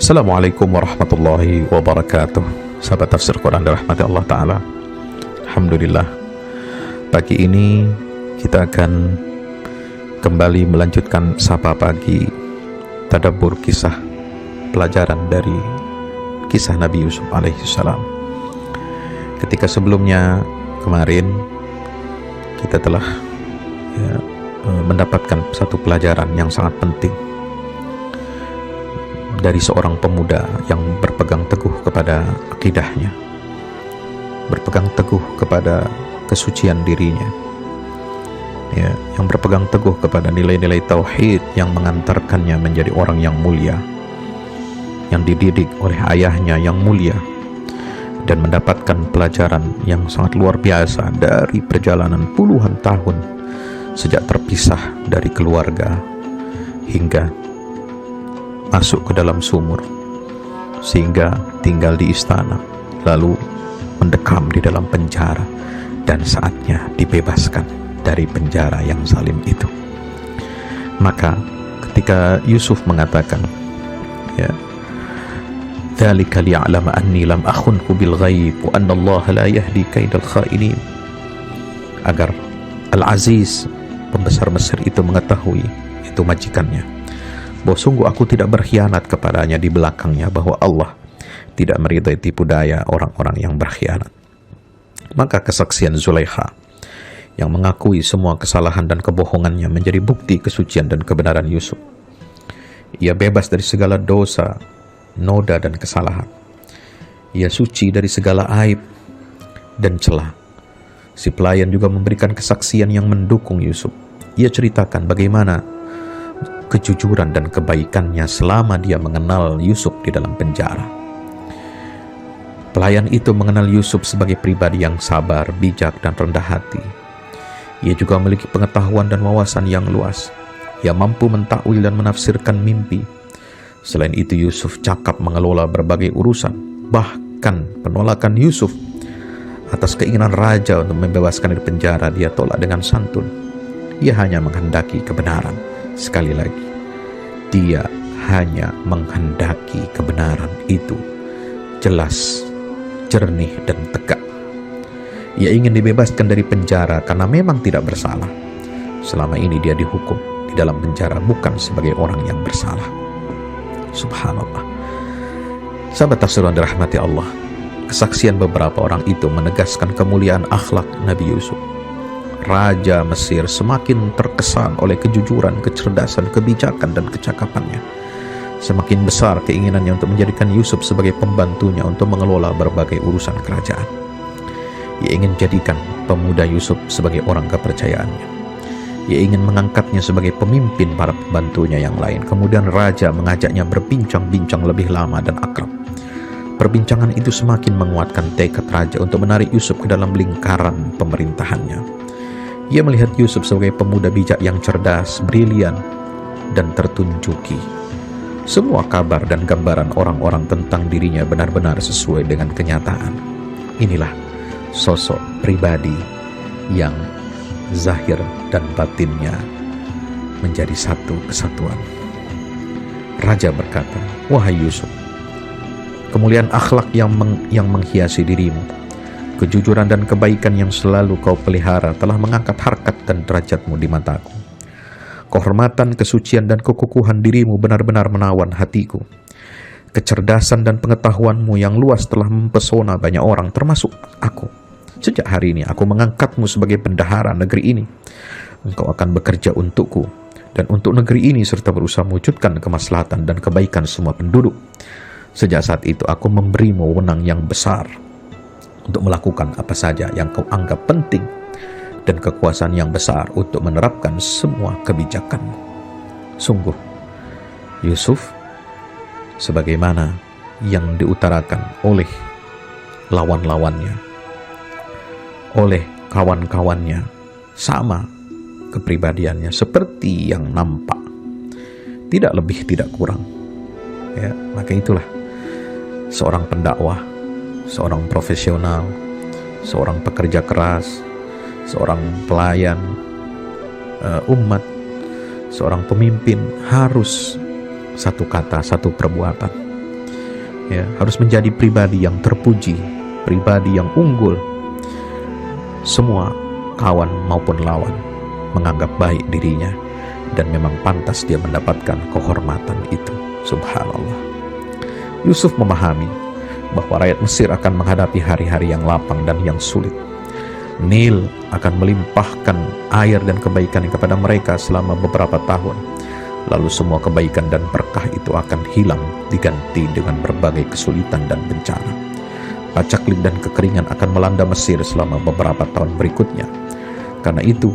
Assalamualaikum warahmatullahi wabarakatuh. Sahabat tafsir Quran dirahmati Allah Ta'ala. Alhamdulillah, pagi ini kita akan kembali melanjutkan Sapa Pagi, tadabbur kisah pelajaran dari kisah Nabi Yusuf alaihissalam. Ketika sebelumnya kemarin kita telah mendapatkan satu pelajaran yang sangat penting dari seorang pemuda yang berpegang teguh kepada akidahnya, berpegang teguh kepada kesucian dirinya, yang berpegang teguh kepada nilai-nilai tauhid yang mengantarkannya menjadi orang yang mulia, yang dididik oleh ayahnya yang mulia, dan mendapatkan pelajaran yang sangat luar biasa dari perjalanan puluhan tahun sejak terpisah dari keluarga hingga masuk ke dalam sumur, sehingga tinggal di istana, lalu mendekam di dalam penjara, dan saatnya dibebaskan dari penjara yang zalim itu. Maka ketika Yusuf mengatakan, dzalika liya'lama anni lam akhunhu bil ghaib wa anna Allah la yahdi kaidal kha'inin, agar Al-Aziz, pembesar Mesir itu mengetahui, itu majikannya, bahwa sungguh aku tidak berkhianat kepadanya di belakangnya, bahwa Allah tidak meridai tipu daya orang-orang yang berkhianat. Maka kesaksian Zulaikha yang mengakui semua kesalahan dan kebohongannya menjadi bukti kesucian dan kebenaran Yusuf. Ia bebas dari segala dosa, noda dan kesalahan. Ia suci dari segala aib dan celah. Si pelayan juga memberikan kesaksian yang mendukung Yusuf. Ia ceritakan bagaimana kejujuran dan kebaikannya selama dia mengenal Yusuf di dalam penjara. Pelayan itu mengenal Yusuf sebagai pribadi yang sabar, bijak, dan rendah hati. Ia juga memiliki pengetahuan dan wawasan yang luas. Ia mampu mentakwil dan menafsirkan mimpi. Selain itu, Yusuf cakap mengelola berbagai urusan. Bahkan penolakan Yusuf atas keinginan raja untuk membebaskan dari penjara dia tolak dengan santun. Ia hanya menghendaki kebenaran. Sekali lagi, dia hanya menghendaki kebenaran itu jelas, jernih, dan tegak. Ia ingin dibebaskan dari penjara karena memang tidak bersalah. Selama ini dia dihukum di dalam penjara bukan sebagai orang yang bersalah. Subhanallah. Sahabat tafsir yang dirahmati Allah, kesaksian beberapa orang itu menegaskan kemuliaan akhlak Nabi Yusuf. Raja Mesir semakin terkesan oleh kejujuran, kecerdasan, kebijakan, dan kecakapannya. Semakin besar keinginannya untuk menjadikan Yusuf sebagai pembantunya untuk mengelola berbagai urusan kerajaan. Ia ingin jadikan pemuda Yusuf sebagai orang kepercayaannya. Ia ingin mengangkatnya sebagai pemimpin para pembantunya yang lain. Kemudian raja mengajaknya berbincang-bincang lebih lama dan akrab. Perbincangan itu semakin menguatkan tekad raja untuk menarik Yusuf ke dalam lingkaran pemerintahannya. Ia melihat Yusuf sebagai pemuda bijak yang cerdas, brilian, dan tertunjuki. Semua kabar dan gambaran orang-orang tentang dirinya benar-benar sesuai dengan kenyataan. Inilah sosok pribadi yang zahir dan batinnya menjadi satu kesatuan. Raja berkata, "Wahai Yusuf, kemuliaan akhlak yang menghiasi dirimu, kejujuran dan kebaikan yang selalu kau pelihara telah mengangkat harkat dan derajatmu di mataku. Kehormatan, kesucian, dan kekukuhan dirimu benar-benar menawan hatiku. Kecerdasan dan pengetahuanmu yang luas telah mempesona banyak orang, termasuk aku. Sejak hari ini aku mengangkatmu sebagai bendahara negeri ini. Engkau akan bekerja untukku dan untuk negeri ini serta berusaha mewujudkan kemaslahatan dan kebaikan semua penduduk. Sejak saat itu aku memberimu wewenang yang besar untuk melakukan apa saja yang kau anggap penting, dan kekuasaan yang besar untuk menerapkan semua kebijakanmu." Sungguh, Yusuf, sebagaimana yang diutarakan oleh lawan-lawannya, oleh kawan-kawannya, sama kepribadiannya seperti yang nampak, tidak lebih tidak kurang. Maka itulah seorang pendakwah, seorang profesional, seorang pekerja keras, seorang pelayan umat, seorang pemimpin harus satu kata, satu perbuatan, ya, harus menjadi pribadi yang terpuji, pribadi yang unggul. Semua kawan maupun lawan menganggap baik dirinya, dan memang pantas dia mendapatkan kehormatan itu. Subhanallah. Yusuf memahami bahwa rakyat Mesir akan menghadapi hari-hari yang lapang dan yang sulit. Nil akan melimpahkan air dan kebaikan kepada mereka selama beberapa tahun. Lalu semua kebaikan dan berkah itu akan hilang, diganti dengan berbagai kesulitan dan bencana. Pacaklik dan kekeringan akan melanda Mesir selama beberapa tahun berikutnya. Karena itu,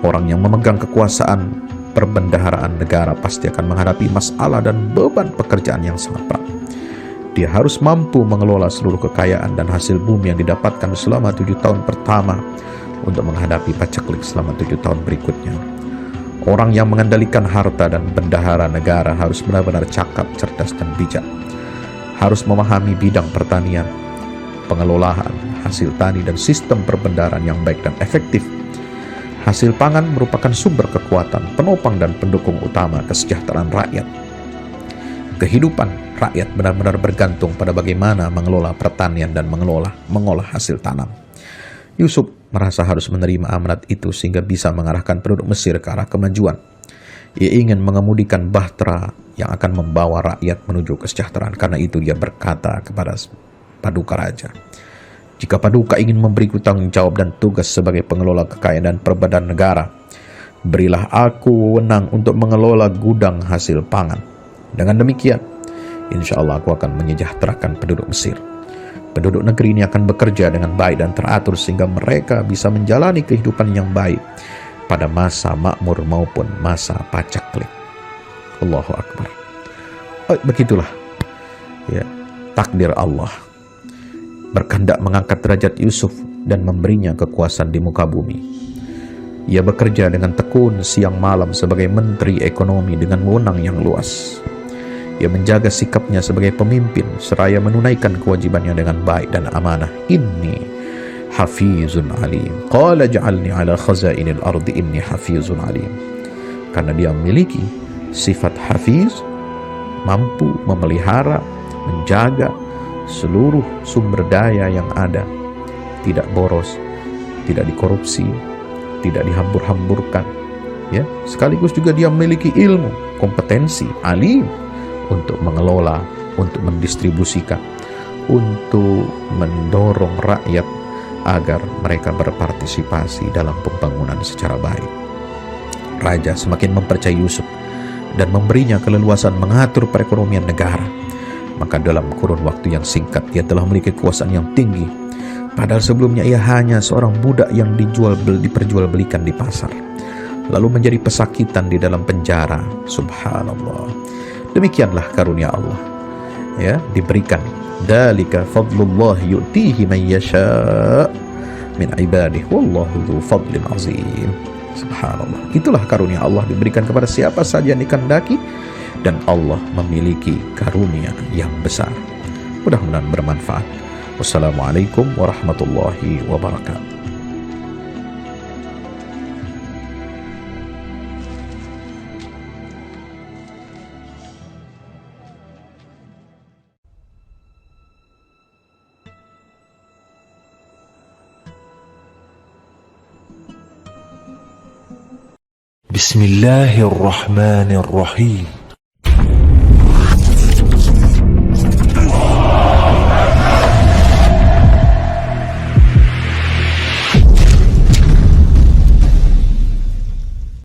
orang yang memegang kekuasaan perbendaharaan negara pasti akan menghadapi masalah dan beban pekerjaan yang sangat berat. Dia harus mampu mengelola seluruh kekayaan dan hasil bumi yang didapatkan selama 7 tahun pertama untuk menghadapi pacaklik selama 7 tahun berikutnya. Orang yang mengendalikan harta dan bendahara negara harus benar-benar cakap, cerdas, dan bijak. Harus memahami bidang pertanian, pengelolaan, hasil tani, dan sistem perbendaharaan yang baik dan efektif. Hasil pangan merupakan sumber kekuatan, penopang dan pendukung utama kesejahteraan rakyat. Kehidupan rakyat benar-benar bergantung pada bagaimana mengelola pertanian dan mengolah hasil tanam. Yusuf merasa harus menerima amanat itu sehingga bisa mengarahkan penduduk Mesir ke arah kemajuan. Ia ingin mengemudikan bahtera yang akan membawa rakyat menuju kesejahteraan. Karena itu dia berkata kepada Paduka Raja, "Jika Paduka ingin memberiku tanggung jawab dan tugas sebagai pengelola kekayaan dan perbendaharaan negara, berilah aku wewenang untuk mengelola gudang hasil pangan. Dengan demikian, insya Allah aku akan menyejahterakan penduduk Mesir. Penduduk negeri ini akan bekerja dengan baik dan teratur sehingga mereka bisa menjalani kehidupan yang baik pada masa makmur maupun masa pacaklik." Allahu Akbar. Begitulah ya, takdir Allah berkehendak mengangkat derajat Yusuf dan memberinya kekuasaan di muka bumi. Ia bekerja dengan tekun siang malam sebagai menteri ekonomi dengan wewenang yang luas. Ia menjaga sikapnya sebagai pemimpin seraya menunaikan kewajibannya dengan baik dan amanah. Inni hafizun alim. Qala ja'alni ala khazainil ardi inni hafizun alim. Karena dia memiliki sifat hafiz, mampu memelihara, menjaga seluruh sumber daya yang ada, tidak boros, tidak dikorupsi, tidak dihambur-hamburkan, ya. Sekaligus juga dia memiliki ilmu, kompetensi, alim untuk mengelola, untuk mendistribusikan, untuk mendorong rakyat agar mereka berpartisipasi dalam pembangunan secara baik. Raja semakin mempercayai Yusuf dan memberinya keleluasan mengatur perekonomian negara. Maka dalam kurun waktu yang singkat ia telah memiliki kekuasaan yang tinggi. Padahal sebelumnya ia hanya seorang budak yang diperjualbelikan di pasar, lalu menjadi pesakitan di dalam penjara. Subhanallah. Demikianlah karunia Allah, ya, diberikan. Dzalika fadlullah yu'tihi man yasha' min ibadihi wallahu dzu fadlin azim. Subhanallah. Itulah karunia Allah diberikan kepada siapa saja yang dikehendaki, dan Allah memiliki karunia yang besar. Mudah-mudahan bermanfaat. Wassalamualaikum warahmatullahi wabarakatuh. بسم الله الرحمن الرحيم